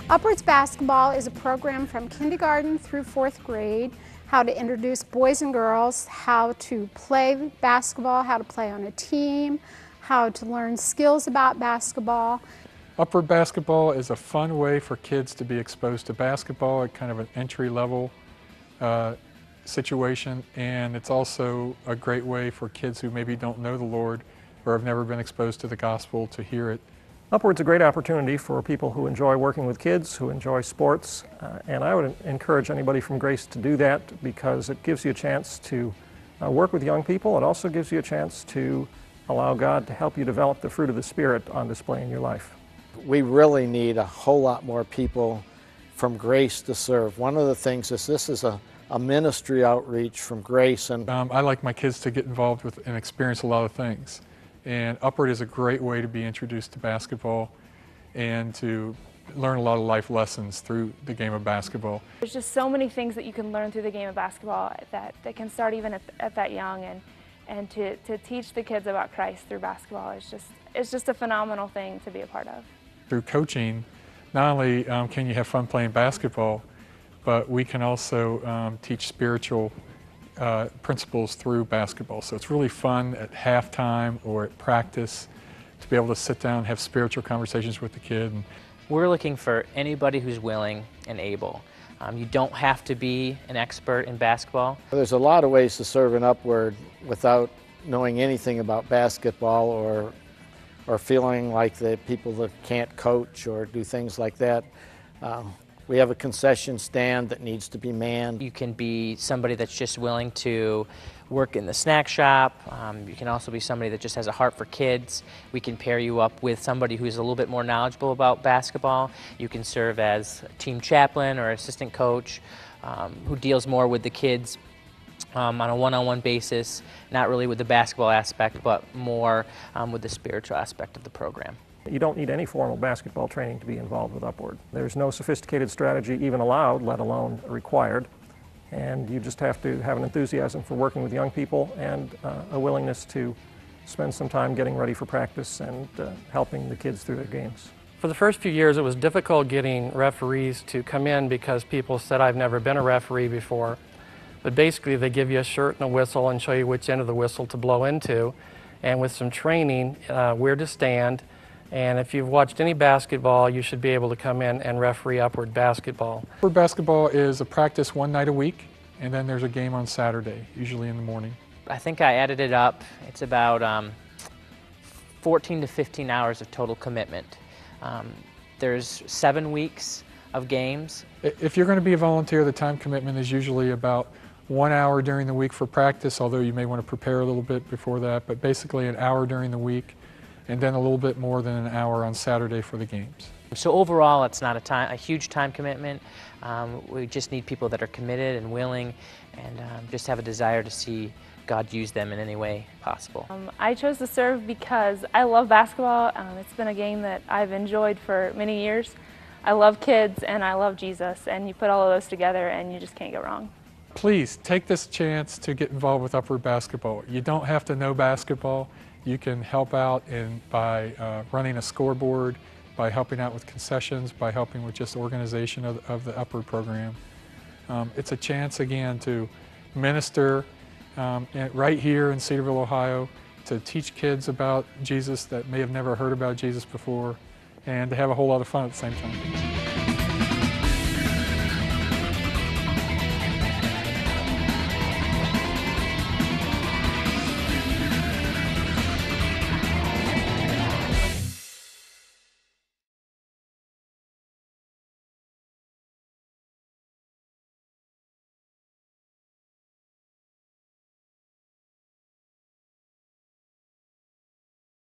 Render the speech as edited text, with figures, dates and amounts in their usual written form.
Upwards Basketball is a program from kindergarten through 4th grade, how to introduce boys and girls, how to play basketball, how to play on a team, how to learn skills about basketball. Upward Basketball is a fun way for kids to be exposed to basketball at kind of an entry-level situation, and it's also a great way for kids who maybe don't know the Lord or have never been exposed to the gospel to hear it. Upward's a great opportunity for people who enjoy working with kids, who enjoy sports, and I would encourage anybody from Grace to do that because it gives you a chance to work with young people. It also gives you a chance to allow God to help you develop the fruit of the Spirit on display in your life. We really need a whole lot more people from Grace to serve. One of the things is this is a ministry outreach from Grace. And I like my kids to get involved with and experience a lot of things. And Upward is a great way to be introduced to basketball and to learn a lot of life lessons through the game of basketball. There's just so many things that you can learn through the game of basketball that can start even at that young, and to teach the kids about Christ through basketball is just a phenomenal thing to be a part of. Through coaching, not only can you have fun playing basketball, but we can also teach spiritual principles through basketball. So it's really fun at halftime or at practice to be able to sit down and have spiritual conversations with the kid. We're looking for anybody who's willing and able. You don't have to be an expert in basketball. There's a lot of ways to serve in Upward without knowing anything about basketball or feeling like the people that can't coach or do things like that. We have a concession stand that needs to be manned. You can be somebody that's just willing to work in the snack shop. You can also be somebody that just has a heart for kids. We can pair you up with somebody who's a little bit more knowledgeable about basketball. You can serve as a team chaplain or assistant coach who deals more with the kids on a one-on-one basis, not really with the basketball aspect, but more with the spiritual aspect of the program. You don't need any formal basketball training to be involved with Upward. There's no sophisticated strategy even allowed, let alone required. And you just have to have an enthusiasm for working with young people and a willingness to spend some time getting ready for practice and helping the kids through their games. For the first few years, it was difficult getting referees to come in because people said, "I've never been a referee before." But basically, they give you a shirt and a whistle and show you which end of the whistle to blow into. And with some training, where to stand. And if you've watched any basketball, you should be able to come in and referee Upward Basketball. Upward Basketball is a practice one night a week, and then there's a game on Saturday, usually in the morning. I think I added it up. It's about 14 to 15 hours of total commitment. There's 7 weeks of games. If you're going to be a volunteer, the time commitment is usually about 1 hour during the week for practice, although you may want to prepare a little bit before that, but basically an hour during the week, and then a little bit more than an hour on Saturday for the games. So overall, it's not a huge time commitment. We just need people that are committed and willing and just have a desire to see God use them in any way possible. I chose to serve because I love basketball. It's been a game that I've enjoyed for many years. I love kids and I love Jesus, and you put all of those together and you just can't go wrong. Please take this chance to get involved with Upward Basketball. You don't have to know basketball. You can help out by running a scoreboard, by helping out with concessions, by helping with just organization of the Upward program. It's a chance again to minister right here in Cedarville, Ohio, to teach kids about Jesus that may have never heard about Jesus before, and to have a whole lot of fun at the same time.